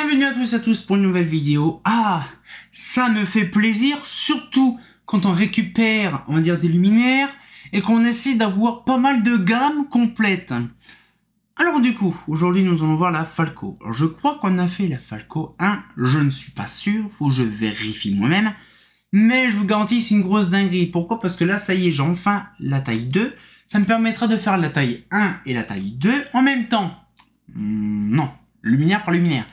Bienvenue à tous pour une nouvelle vidéo. Ah, ça me fait plaisir, surtout quand on récupère, on va dire, des luminaires et qu'on essaie d'avoir pas mal de gammes complètes. Alors du coup, aujourd'hui nous allons voir la Falco. Alors, je crois qu'on a fait la Falco 1, je ne suis pas sûr, faut que je vérifie moi-même. Mais je vous garantis, c'est une grosse dinguerie. Pourquoi? Parce que là, ça y est, j'ai enfin la taille 2. Ça me permettra de faire la taille 1 et la taille 2 en même temps. Non, luminaire par luminaire.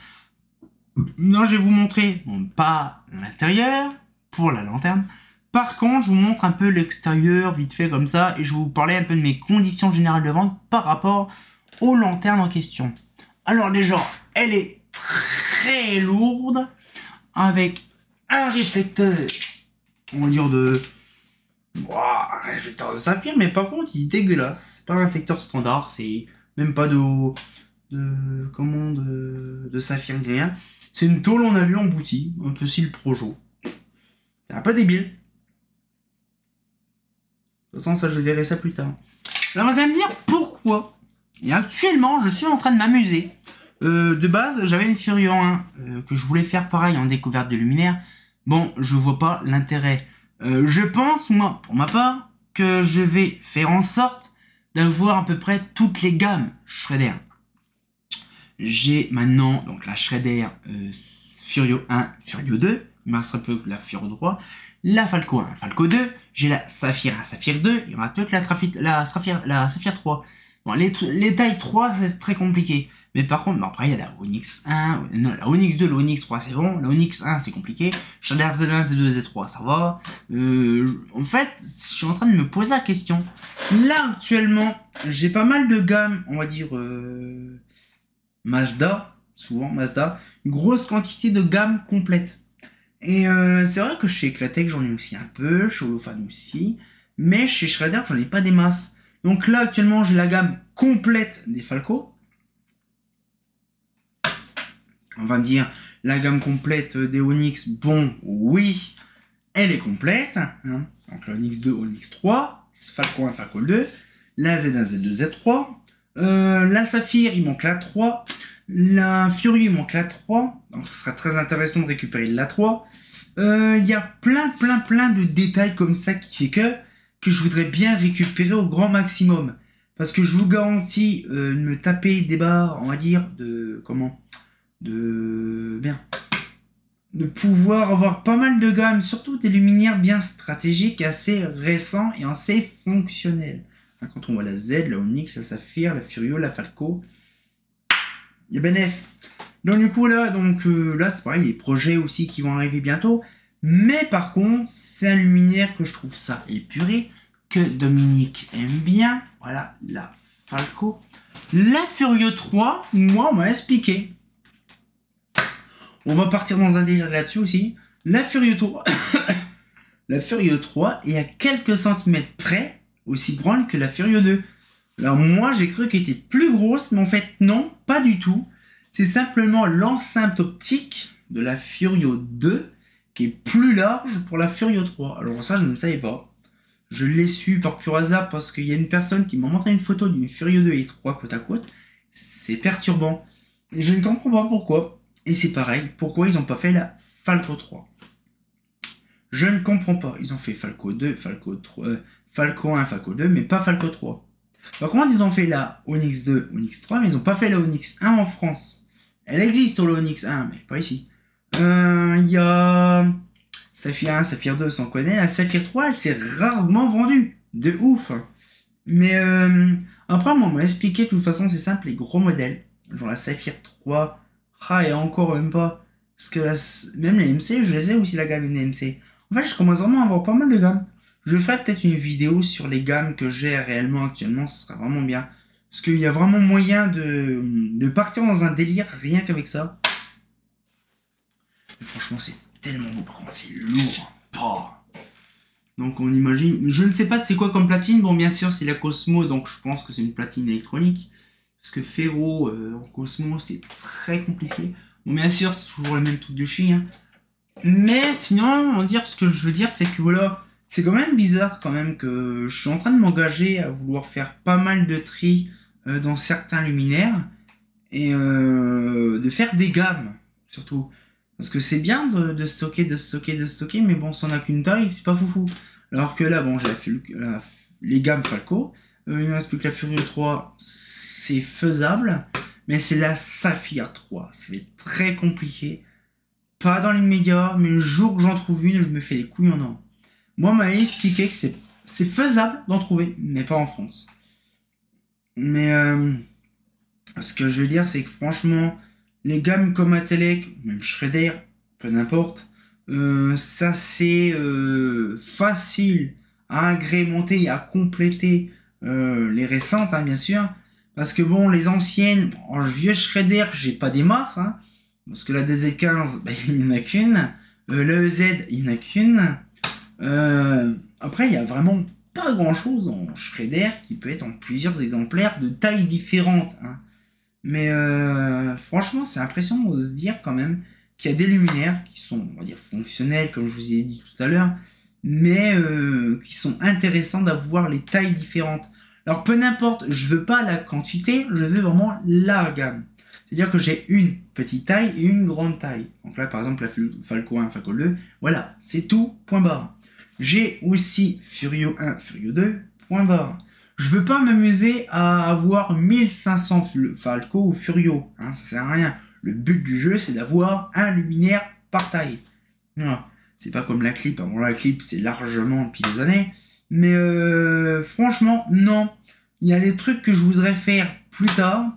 Non, je vais vous montrer, bon, pas l'intérieur, pour la lanterne. Par contre, je vous montre un peu l'extérieur, vite fait comme ça, et je vais vous parler un peu de mes conditions générales de vente par rapport aux lanternes en question. Alors déjà, elle est très lourde, avec un réflecteur, on va dire de... un réflecteur de saphir, mais par contre, il est dégueulasse. C'est pas un réflecteur standard, c'est même pas de saphir ni rien. C'est une tôle, on a vu en boutique, un peu style Projo. C'est un peu débile. De toute façon, ça, je verrai ça plus tard. Alors, vous allez me dire pourquoi. Et actuellement, je suis en train de m'amuser. De base, j'avais une Furio 1 que je voulais faire pareil en découverte de luminaire. Bon, je vois pas l'intérêt. Je pense, moi, pour ma part, que je vais faire en sorte d'avoir à peu près toutes les gammes Shredder. J'ai maintenant donc la Shredder Furio 1, Furio 2, il me reste un peu que la Furio 3, la Falco 1, Falco 2, j'ai la Saphir 1, Saphir 2, il me reste peu que la Saphir 3. Bon, les tailles 3, c'est très compliqué. Mais par contre, bon, après, il y a la Onyx 1, non, la Onyx 2, la Onyx 3, c'est bon. La Onyx 1, c'est compliqué. Shredder Z1, Z2, Z3, ça va. En fait, je suis en train de me poser la question. Là, actuellement, j'ai pas mal de gammes, on va dire, Mazda, souvent Mazda, une grosse quantité de gamme complète. Et c'est vrai que chez Eclatec, j'en ai aussi un peu, chez Holophane aussi. Mais chez Shredder, j'en ai pas des masses. Donc là, actuellement, j'ai la gamme complète des Falco. On va me dire, la gamme complète des Onyx, bon, oui, elle est complète. Hein. Donc la Onyx 2, Onyx 3, Falco 1, Falco 2, la Z1, Z2, Z3, la Saphir, il manque la 3, la Fury, il manque la 3, donc ce sera très intéressant de récupérer la 3. Il y a plein de détails comme ça qui fait que je voudrais bien récupérer au grand maximum. Parce que je vous garantis de me taper des barres, on va dire, de pouvoir avoir pas mal de gammes, surtout des luminaires bien stratégiques, assez récents et assez fonctionnels. Quand on voit la Z, la Onyx, la Saphir, la Furio, la Falco, il y a Benef. Donc du coup là, c'est pareil, les projets aussi qui vont arriver bientôt. Mais par contre, c'est un luminaire que je trouve ça épuré, que Dominique aime bien. Voilà, la Falco. La Furio 3, moi, on m'a expliqué. On va partir dans un délire là-dessus aussi. La Furio 3, la Furio 3 est à quelques centimètres près aussi grande que la Furio 2. Alors moi, j'ai cru qu'elle était plus grosse, mais en fait, non, pas du tout. C'est simplement l'enceinte optique de la Furio 2 qui est plus large pour la Furio 3. Alors ça, je ne savais pas. Je l'ai su par pur hasard parce qu'il y a une personne qui m'a montré une photo d'une Furio 2 et 3 côte à côte. C'est perturbant. Et je ne comprends pas pourquoi. Et c'est pareil, pourquoi ils n'ont pas fait la Falco 3? Je ne comprends pas. Ils ont fait Falco 2, Falco 3, Falco 1, Falco 2, mais pas Falco 3. Par contre, ils ont fait la Onyx 2, Onyx 3, mais ils n'ont pas fait la Onyx 1 en France. Elle existe, la Onyx 1, mais pas ici. Il y a Saphir 1, Saphir 2, s'en connaît. La Saphir 3, elle s'est rarement vendue. De ouf. Mais après, moi, on m'a expliqué, de toute façon, c'est simple, les gros modèles. Genre la Saphir 3... et encore même pas. Parce que même les MC, je les ai aussi la gamme des MC. En fait, je commence vraiment à avoir pas mal de gammes. Je ferai peut-être une vidéo sur les gammes que j'ai réellement actuellement. Ce sera vraiment bien. Parce qu'il y a vraiment moyen de partir dans un délire rien qu'avec ça. Mais franchement, c'est tellement beau. Par contre, c'est lourd. Oh. Donc on imagine. Je ne sais pas c'est quoi comme platine. Bon, bien sûr, c'est la Cosmo. Donc je pense que c'est une platine électronique. Parce que Ferro en Cosmo, c'est très compliqué. Bon, bien sûr, c'est toujours le même truc de chi. Hein. Mais sinon, ce que je veux dire, c'est que voilà, c'est quand même bizarre quand même que je suis en train de m'engager à vouloir faire pas mal de tri dans certains luminaires. Et de faire des gammes. surtout. Parce que c'est bien de stocker, mais bon, si on n'a qu'une taille, c'est pas foufou. Alors que là, bon, j'ai les gammes Falco. Il ne reste plus que la Furio 3, c'est faisable. Mais c'est la Saphir 3. C'est très compliqué. Pas dans l'immédiat, mais le jour que j'en trouve une, je me fais les couilles en or. Moi, on m'a expliqué que c'est faisable d'en trouver, mais pas en France. Mais ce que je veux dire, c'est que franchement, les gammes comme Atelec, même Shredder, peu n'importe, ça c'est facile à agrémenter et à compléter les récentes, hein, bien sûr. Parce que bon, les anciennes, en vieux Shredder, j'ai pas des masses, hein, parce que la DZ15, bah, il n'y en a qu'une. La EZ, il n'y en a qu'une. Après, il y a vraiment pas grand chose en Shredder qui peut être en plusieurs exemplaires de tailles différentes, hein. Mais franchement, c'est impressionnant de se dire quand même qu'il y a des luminaires qui sont, on va dire, fonctionnels, comme je vous ai dit tout à l'heure, mais qui sont intéressants d'avoir les tailles différentes. Alors, peu n'importe, je veux pas la quantité, je veux vraiment la gamme. C'est-à-dire que j'ai une petite taille et une grande taille. Donc là, par exemple, la Falco 1, Falco 2, voilà, c'est tout, point barre. J'ai aussi Furio 1, Furio 2, point barre. Je veux pas m'amuser à avoir 1500 Falco ou Furio, hein, ça sert à rien. Le but du jeu, c'est d'avoir un luminaire par taille. Voilà. C'est pas comme la clip, avant la clip, c'est largement depuis des années. Mais franchement, non. Il y a des trucs que je voudrais faire plus tard.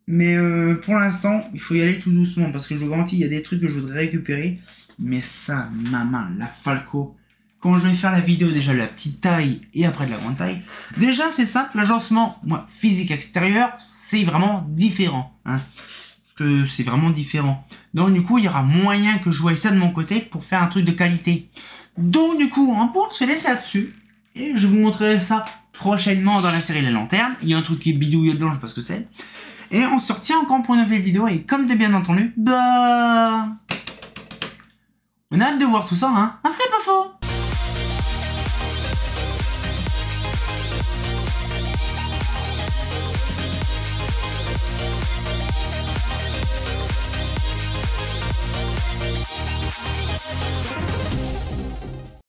Mais pour l'instant, il faut y aller tout doucement. Parce que je vous garantis, il y a des trucs que je voudrais récupérer. Mais ça, ma main, la Falco. Quand je vais faire la vidéo déjà de la petite taille et après de la grande taille. Déjà, c'est simple, l'agencement physique extérieur, c'est vraiment différent. Hein, parce que c'est vraiment différent. Donc du coup, il y aura moyen que je voie ça de mon côté pour faire un truc de qualité. Donc du coup, on pourra se laisser là-dessus. Et je vous montrerai ça prochainement dans la série La Lanterne. Il y a un truc qui est bidouille dedans, je sais pas ce que c'est. Et on se retient encore pour une nouvelle vidéo. Et comme de bien entendu, bah... on a hâte de voir tout ça, hein. Un fait pas faux.